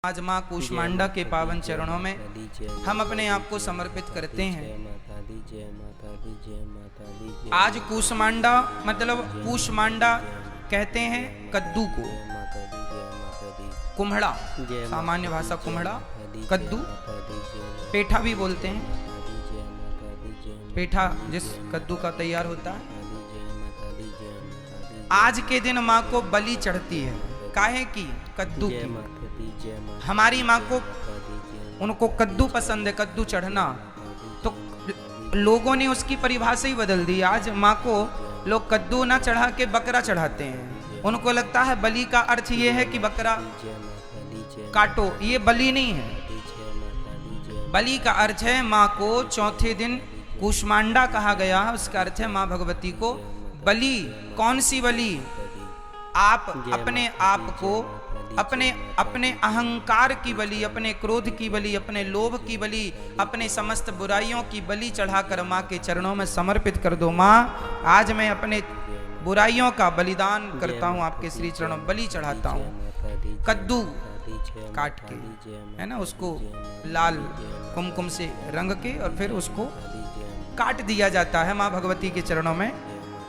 आज माँ कूष्मांडा के पावन चरणों में हम अपने आप को समर्पित करते हैं। आज कूष्मांडा मतलब कूष्मांडा कहते हैं कद्दू को, कुम्हड़ा सामान्य भाषा कुम्हड़ा, कद्दू, पेठा भी बोलते हैं। पेठा जिस कद्दू का तैयार होता है। आज के दिन माँ को बलि चढ़ती है, काहे की? कद्दू की। हमारी माँ को, उनको कद्दू पसंद है, कद्दू चढ़ना। तो लोगों ने उसकी परिभाषा ही बदल दी। आज माँ को लोग कद्दू ना चढ़ा के बकरा चढ़ाते हैं। उनको लगता है बलि का अर्थ ये है कि बकरा काटो, ये बलि नहीं है। बलि का अर्थ है माँ को चौथे दिन कूष्मांडा कहा गया है, उसका अर्थ है माँ भगवती को बलि। कौन सी बलि? आप अपने आप को, अपने अहंकार की बलि, अपने क्रोध की बलि, अपने लोभ की बलि, अपने समस्त बुराइयों की बलि चढ़ाकर माँ के चरणों में समर्पित कर दो। माँ, आज मैं अपने बुराइयों का बलिदान करता हूँ, आपके श्री चरणों बलि चढ़ाता हूँ। कद्दू काट के, है ना, उसको लाल कुमकुम से रंग के और फिर उसको काट दिया जाता है, माँ भगवती के चरणों में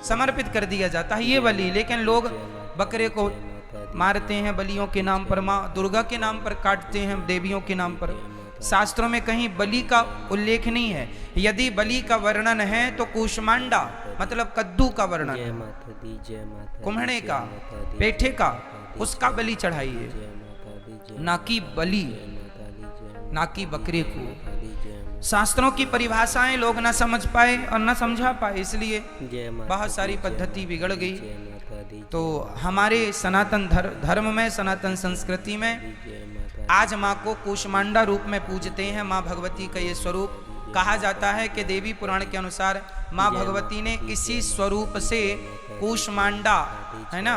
समर्पित कर दिया जाता है, ये बलि। लेकिन लोग बकरे को मारते हैं बलियों के नाम पर, माँ दुर्गा के नाम पर काटते हैं, देवियों के नाम पर। शास्त्रों में कहीं बलि का उल्लेख नहीं है। यदि बलि का वर्णन है तो कूष्मांडा मतलब कद्दू का वर्णन है, कुम्हड़े का, पेठे का, उसका बलि चढ़ाइए, ना कि बलि, ना कि बकरे को। शास्त्रों की परिभाषाएं लोग ना समझ पाए और ना समझा पाए, इसलिए बहुत सारी पद्धति बिगड़ गई। तो हमारे सनातन धर्म में, सनातन संस्कृति में आज माँ को कूष्मांडा रूप में पूजते हैं। माँ भगवती का ये स्वरूप कहा जाता है कि देवी पुराण के अनुसार माँ भगवती ने इसी स्वरूप से कूष्मांडा, है ना,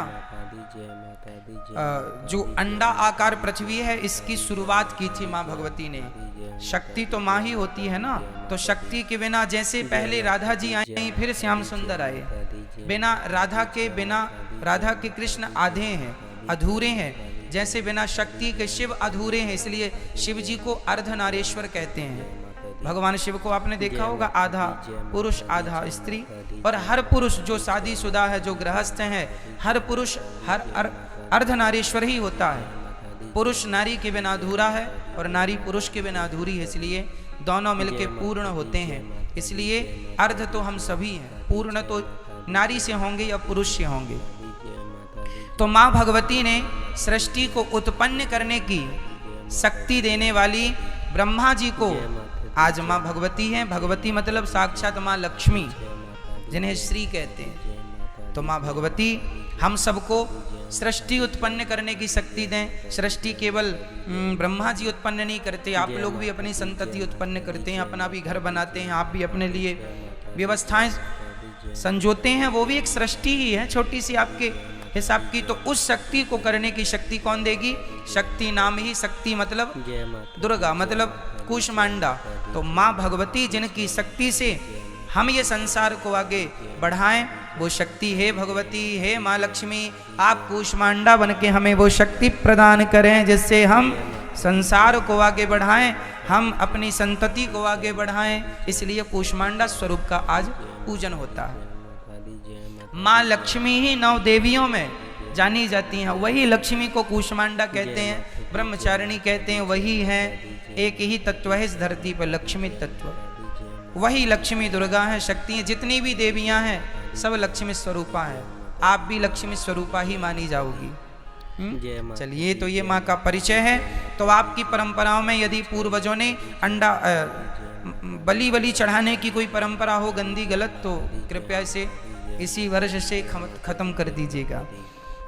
जो अंडा आकार पृथ्वी है, इसकी शुरुआत की थी माँ भगवती ने। शक्ति तो माँ ही होती है ना, तो शक्ति के बिना, जैसे पहले राधा जी आई फिर श्याम सुंदर आए, बिना राधा के कृष्ण आधे हैं, अधूरे हैं। जैसे बिना शक्ति के शिव अधूरे हैं, इसलिए शिव जी को अर्धनारीश्वर कहते हैं। भगवान शिव को आपने देखा होगा, आधा पुरुष आधा स्त्री। और हर पुरुष जो शादीशुदा है, जो गृहस्थ है, हर पुरुष हर अर्धनारीश्वर ही होता है। पुरुष नारी के बिना अधूरा है और नारी पुरुष के बिना अधूरी है, इसलिए दोनों मिलके पूर्ण होते हैं। इसलिए अर्ध तो हम सभी हैं, पूर्ण तो नारी से होंगे या पुरुष से होंगे। तो माँ भगवती ने सृष्टि को उत्पन्न करने की शक्ति देने वाली ब्रह्मा जी को आज माँ भगवती है। भगवती मतलब साक्षात माँ लक्ष्मी, जिन्हें श्री कहते हैं। तो माँ भगवती हम सबको सृष्टि उत्पन्न करने की शक्ति दें। सृष्टि केवल ब्रह्मा जी उत्पन्न नहीं करते, आप लोग भी अपनी संतति उत्पन्न करते हैं, अपना भी घर बनाते हैं, आप भी अपने लिए व्यवस्थाएं संजोते हैं, वो भी एक सृष्टि ही है, छोटी सी आपके हिसाब की। तो उस शक्ति को करने की शक्ति कौन देगी? शक्ति नाम ही शक्ति मतलब दुर्गा, मतलब कूष्मांडा। तो माँ भगवती जिनकी शक्ति से हम ये संसार को आगे बढ़ाएं, वो शक्ति है भगवती, है माँ लक्ष्मी। आप कूष्मांडा बन के हमें वो शक्ति प्रदान करें, जिससे हम संसार को आगे बढ़ाएं, हम अपनी संतति को आगे बढ़ाएं। इसलिए कूष्मांडा स्वरूप का आज पूजन होता है। माँ लक्ष्मी ही 9 देवियों में जानी जाती हैं, वही लक्ष्मी को कूष्मांडा कहते हैं, ब्रह्मचारिणी कहते हैं। वही है, एक ही तत्व है इस धरती पर, लक्ष्मी तत्व। वही लक्ष्मी दुर्गा है, शक्ति है। जितनी भी देवियां हैं सब लक्ष्मी स्वरूपा है। आप भी लक्ष्मी स्वरूपा ही मानी जाओगी। चलिए, तो ये माँ का परिचय है। तो आपकी परंपराओं में यदि पूर्वजों ने अंडा बलि चढ़ाने की कोई परंपरा हो गंदी गलत, तो कृपया इसे इसी वर्ष से खत्म कर दीजिएगा।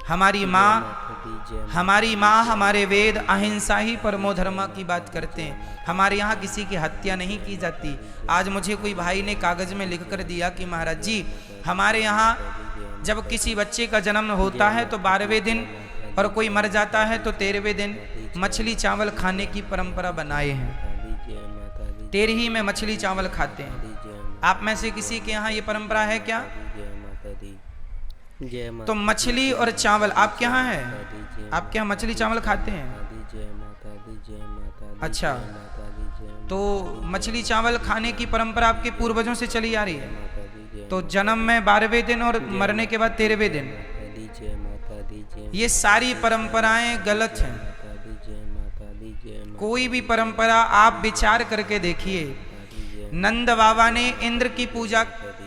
हमारी माँ, हमारे वेद अहिंसा ही परमो धर्मा की बात करते हैं। हमारे यहाँ किसी की हत्या नहीं की जाती। आज मुझे कोई भाई ने कागज में लिख कर दिया कि महाराज जी, हमारे यहाँ जब किसी बच्चे का जन्म होता है तो 12वें दिन, और कोई मर जाता है तो 13वें दिन मछली चावल खाने की परंपरा बनाए हैं। 13ही में मछली चावल खाते हैं। आप में से किसी के यहाँ ये परंपरा है क्या? तो मछली और चावल आपके यहाँ है? आपके यहाँ मछली चावल खाते हैं? अच्छा, तो मछली चावल खाने की परंपरा आपके पूर्वजों से चली आ रही है। तो जन्म में 12वें दिन और मरने के बाद 13वें दिन, ये सारी परंपराएं गलत हैं। कोई भी परंपरा आप विचार करके देखिए। नंद बाबा ने इंद्र की पूजा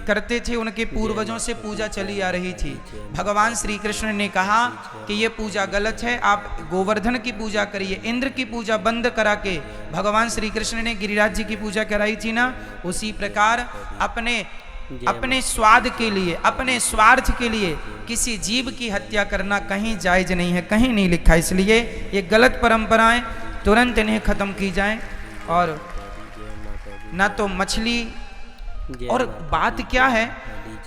करते थे, उनके पूर्वजों से पूजा चली आ रही थी। भगवान श्री कृष्ण ने कहा कि ये पूजा गलत है, आप गोवर्धन की पूजा करिए। इंद्र की पूजा बंद करा के भगवान श्री कृष्ण ने गिरिराज जी की पूजा कराई थी ना। उसी प्रकार अपने स्वाद के लिए, अपने स्वार्थ के लिए किसी जीव की हत्या करना कहीं जायज नहीं है, कहीं नहीं लिखा। इसलिए ये गलत परंपराएं तुरंत इन्हें खत्म की जाएं। और ना तो मछली, और बात क्या है,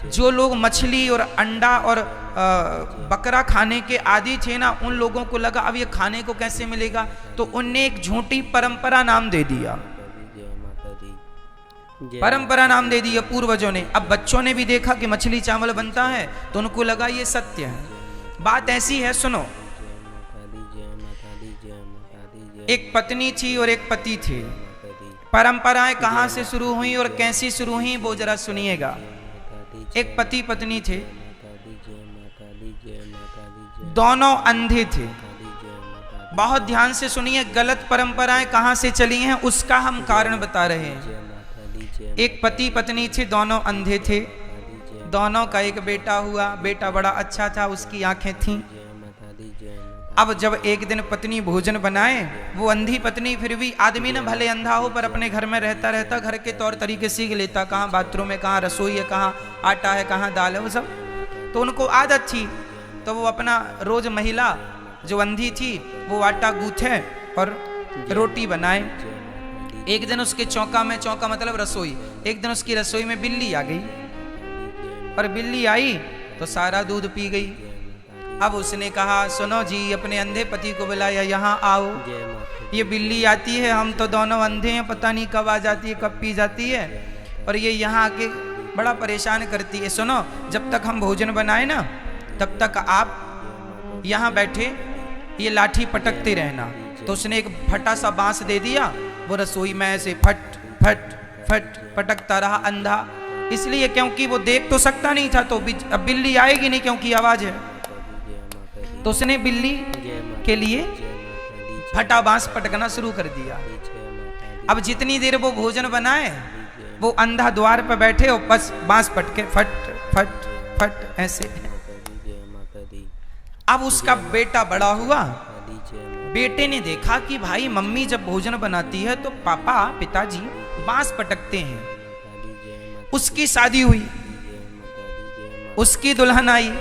जो लोग मछली और अंडा और बकरा खाने के आदी थे ना, उन लोगों को लगा अब ये खाने को कैसे मिलेगा, तो उनने एक झूठी परंपरा नाम दे दिया, परंपरा नाम दे दिया पूर्वजों ने। अब बच्चों ने भी देखा कि मछली चावल बनता है तो उनको लगा ये सत्य है। बात ऐसी है, सुनो। एक पत्नी थी और एक पति थे। परंपराएं कहां से शुरू हुई और कैसी शुरू हुई वो जरा सुनिएगा। एक पति पत्नी थे, दोनों अंधे थे। बहुत ध्यान से सुनिए, गलत परंपराएं कहां से चली हैं उसका हम कारण बता रहे हैं। एक पति पत्नी थे, दोनों अंधे थे। दोनों का एक बेटा हुआ, बेटा बड़ा अच्छा था, उसकी आंखें थीं। अब जब एक दिन पत्नी भोजन बनाए, वो अंधी पत्नी, फिर भी आदमी ना भले अंधा हो पर अपने घर में रहता रहता घर के तौर तरीके सीख लेता, कहाँ बाथरूम है, कहाँ रसोई है, कहाँ आटा है, कहाँ दाल है, वो सब तो उनको आदत थी। तो वो अपना रोज महिला जो अंधी थी वो आटा गूंथे और रोटी बनाए। एक दिन उसके चौका में, चौका मतलब रसोई, एक दिन उसकी रसोई में बिल्ली आ गई, और बिल्ली आई तो सारा दूध पी गई। अब उसने कहा, सुनो जी, अपने अंधे पति को बुलाया, यहाँ आओ। ये बिल्ली आती है, हम तो दोनों अंधे हैं, पता नहीं कब आ जाती है, कब पी जाती है, और ये यहाँ आके बड़ा परेशान करती है। सुनो, जब तक हम भोजन बनाए ना तब तक आप यहाँ बैठे ये लाठी पटकते रहना। तो उसने एक फटा सा बांस दे दिया, वो रसोई में ऐसे फट फट फट पटकता रहा, अंधा इसलिए क्योंकि वो देख तो सकता नहीं था, तो अब बिल्ली आएगी नहीं क्योंकि आवाज है। तो उसने बिल्ली के लिए फटा बांस पटकना शुरू कर दिया। अब जितनी देर वो भोजन बनाए, वो अंधा द्वार पर बैठे और बस बांस पटके फट फट फट ऐसे। अब उसका बेटा बड़ा हुआ, बेटे ने देखा कि भाई मम्मी जब भोजन बनाती है तो पापा, पिताजी बांस पटकते हैं। उसकी शादी हुई, उसकी दुल्हन आई,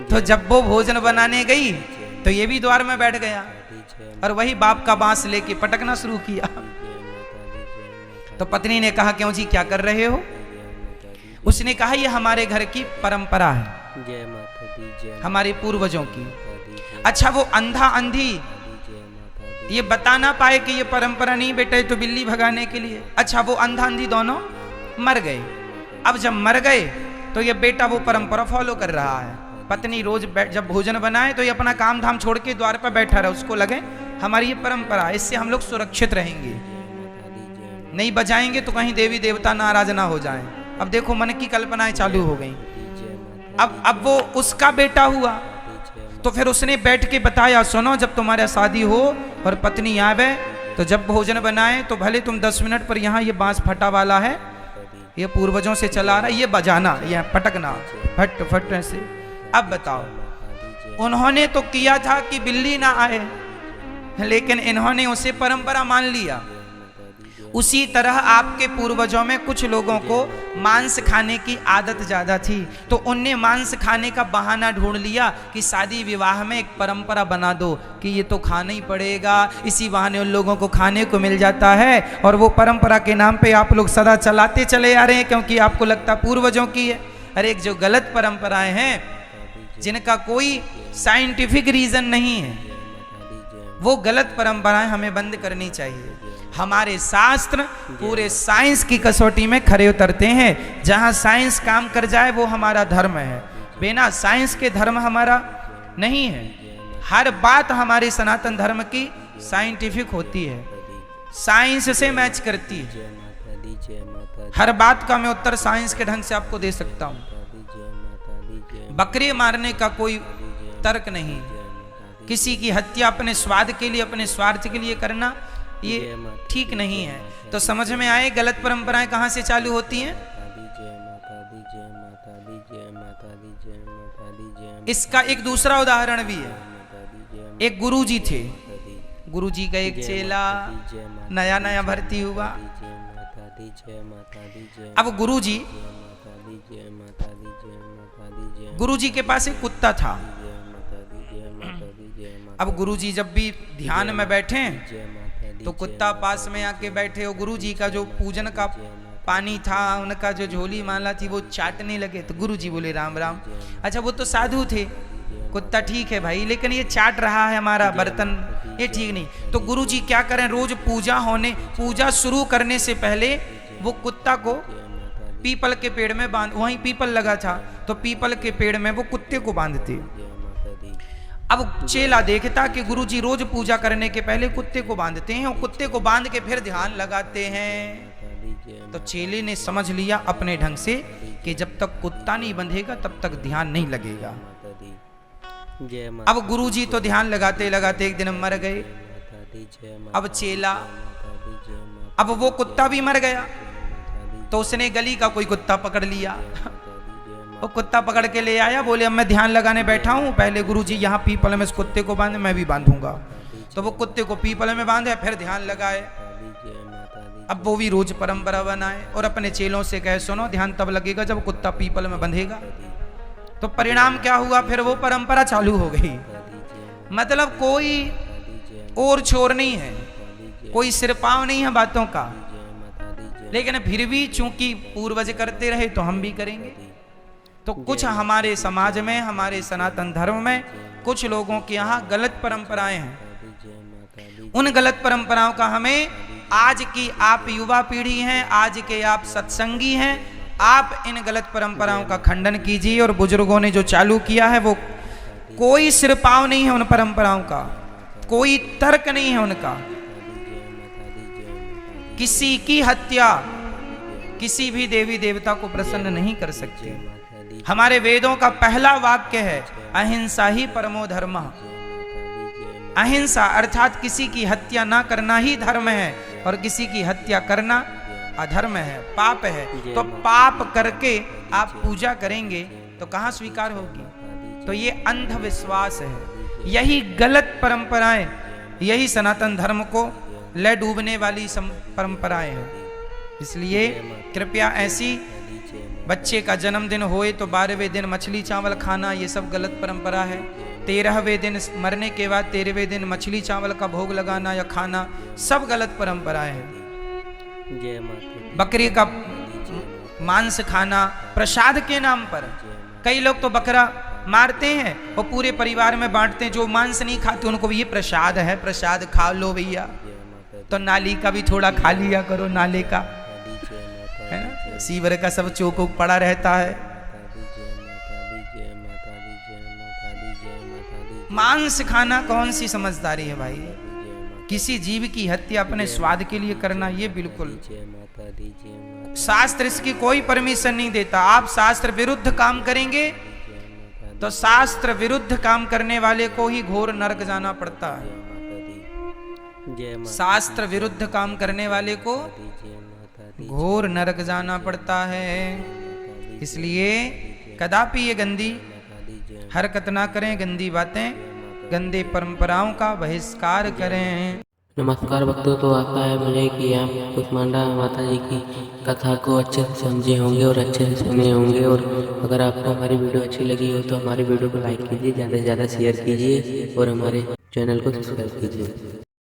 तो जब वो भोजन बनाने गई तो ये भी द्वार में बैठ गया और वही बाप का बांस लेके पटकना शुरू किया। तो पत्नी ने कहा, क्यों जी, क्या कर रहे हो? उसने कहा, ये हमारे घर की परंपरा है, हमारे पूर्वजों की। अच्छा, वो अंधा अंधी ये बता ना पाए कि ये परंपरा नहीं बेटा, तो बिल्ली भगाने के लिए। अच्छा, वो अंधा अंधी दोनों मर गए। अब जब मर गए तो ये बेटा वो परंपरा फॉलो कर रहा है। पत्नी रोज जब भोजन बनाए तो ये अपना काम धाम छोड़ के द्वार पर बैठा रहा, उसको लगे हमारी ये परंपरा है, इससे हम लोग सुरक्षित रहेंगे, नहीं बजाएंगे तो कहीं देवी देवता नाराज ना हो जाएं। अब देखो मन की कल्पनाएं चालू हो गई। अब वो उसका बेटा हुआ, तो फिर उसने बैठ के बताया, सुनो, जब तुम्हारा शादी हो और पत्नी आवे तो जब भोजन बनाए तो भले तुम 10 मिनट पर यहाँ ये बांस फटा वाला है, ये पूर्वजों से चला रहा है, ये बजाना, ये पटकना फट फट ऐसे। अब बताओ, उन्होंने तो किया था कि बिल्ली ना आए, लेकिन इन्होंने उसे परंपरा मान लिया। उसी तरह आपके पूर्वजों में कुछ लोगों को मांस खाने की आदत ज्यादा थी, तो उनने मांस खाने का बहाना ढूंढ लिया कि शादी विवाह में एक परंपरा बना दो कि ये तो खाना ही पड़ेगा, इसी बहाने उन लोगों को खाने को मिल जाता है। और वो परंपरा के नाम पे आप लोग सदा चलाते चले आ रहे हैं, क्योंकि आपको लगता पूर्वजों की है। अरे एक जो गलत परंपराएं हैं जिनका कोई साइंटिफिक रीजन नहीं है, वो गलत परंपराएं हमें बंद करनी चाहिए। हमारे शास्त्र पूरे साइंस की कसौटी में खरे उतरते हैं। जहां साइंस काम कर जाए वो हमारा धर्म है, बिना साइंस के धर्म हमारा नहीं है। हर बात हमारे सनातन धर्म की साइंटिफिक होती है, साइंस से मैच करती है। हर बात का मैं उत्तर साइंस के ढंग से आपको दे सकता हूं। बकरी मारने का कोई तर्क नहीं, किसी की हत्या अपने स्वाद के लिए, अपने स्वार्थ के लिए करना ये ठीक नहीं है। तो समझ में आए गलत परंपराएं कहां से चालू होती हैं। इसका एक दूसरा उदाहरण भी है। एक गुरुजी थे, गुरुजी का एक चेला नया नया भर्ती हुआ। अब गुरुजी के पास एक कुत्ता था। अब गुरुजी जब भी ध्यान में बैठे तो कुत्ता पास में आके बैठे, और गुरुजी का जो पूजन का पानी था, उनका जो झोली माला थी, वो चाटने लगे। तो गुरुजी बोले राम राम। अच्छा, वो तो साधु थे, कुत्ता ठीक है भाई, लेकिन ये चाट रहा है हमारा बर्तन, ये ठीक नहीं। तो गुरुजी क्या करें, रोज पूजा शुरू करने से पहले वो कुत्ता को पीपल के पेड़ में बांध, वहीं पीपल लगा था, तो पीपल के पेड़ में वो कुत्ते को बांधते। अब चेला देखता कि गुरुजी रोज पूजा करने के पहले कुत्ते को बांधते हैं, और कुत्ते को बांध के फिर ध्यान लगाते हैं। तो चेले ने समझ लिया अपने ढंग से कि जब तक कुत्ता नहीं बंधेगा तब तक ध्यान नहीं लगेगा। अब गुरुजी तो ध्यान लगाते लगाते एक दिन मर गए। अब चेला, अब वो कुत्ता भी मर गया, तो उसने गली का कोई कुत्ता पकड़ लिया। वो कुत्ता पकड़ के ले आया, बोले अब मैं ध्यान लगाने बैठा हूं, पहले गुरुजी यहाँ पीपल में इस कुत्ते को बांधे, मैं भी बांधूंगा। तो वो कुत्ते को पीपल में बांधे, फिर ध्यान लगाए। अब वो भी रोज परंपरा बनाए और अपने चेलों से कहे सुनो, ध्यान तब लगेगा जब कुत्ता पीपल में बंधेगा। तो परिणाम क्या हुआ, फिर वो परंपरा चालू हो गई। मतलब कोई और छोर नहीं है, कोई सिरपाव नहीं है बातों का, लेकिन फिर भी चूंकि पूर्वज करते रहे तो हम भी करेंगे। तो कुछ हमारे समाज में, हमारे सनातन धर्म में कुछ लोगों के यहाँ गलत परंपराएं हैं। उन गलत परंपराओं का हमें, आज की आप युवा पीढ़ी हैं, आज के आप सत्संगी हैं, आप इन गलत परंपराओं का खंडन कीजिए। और बुजुर्गों ने जो चालू किया है वो कोई सिरपाव नहीं है, उन परंपराओं का कोई तर्क नहीं है उनका। किसी की हत्या किसी भी देवी देवता को प्रसन्न नहीं कर सकती। हमारे वेदों का पहला वाक्य है अहिंसा ही परमो धर्मः। अहिंसा अर्थात किसी की हत्या ना करना ही धर्म है, और किसी की हत्या करना अधर्म है, पाप है। तो पाप करके आप पूजा करेंगे तो कहां स्वीकार होगी। तो ये अंधविश्वास है, यही गलत परंपराएं, यही सनातन धर्म को ले डूबने वाली परंपराएं हैं। इसलिए कृपया ऐसी, बच्चे का जन्मदिन होए तो 12वें दिन मछली चावल खाना, ये सब गलत परंपरा है। 13वें दिन मरने के बाद 13वें दिन मछली चावल का भोग लगाना या खाना, सब गलत परंपराएं हैं। बकरी का मांस खाना प्रसाद के नाम पर, कई लोग तो बकरा मारते हैं और पूरे परिवार में बांटते हैं। जो मांस नहीं खाते उनको भी ये प्रसाद है, प्रसाद खा लो भैया। तो नाली का भी थोड़ा खा लिया करो, नाले का, है ना, सीवर का सब चोको पड़ा रहता है। मांस खाना कौन सी समझदारी है भाई। किसी जीव की हत्या अपने स्वाद के लिए करना, ये बिल्कुल, शास्त्र इसकी कोई परमिशन नहीं देता। आप शास्त्र विरुद्ध काम करेंगे तो शास्त्र विरुद्ध काम करने वाले को ही घोर नरक जाना पड़ता है। शास्त्र विरुद्ध काम करने वाले को घोर नरक जाना पड़ता है। इसलिए कदापि ये गंदी हरकत ना करें, गंदी बातें, गंदे परंपराओं का बहिष्कार करें। नमस्कार भक्तों, तो आशा है मुझे कि आप कुष्मांडा माता जी की कथा को अच्छे से समझे होंगे और अच्छे से सुने होंगे। और अगर आपको हमारी वीडियो अच्छी लगी हो तो हमारी वीडियो को लाइक कीजिए, ज़्यादा से ज़्यादा शेयर कीजिए और हमारे चैनल को सब्सक्राइब कीजिए।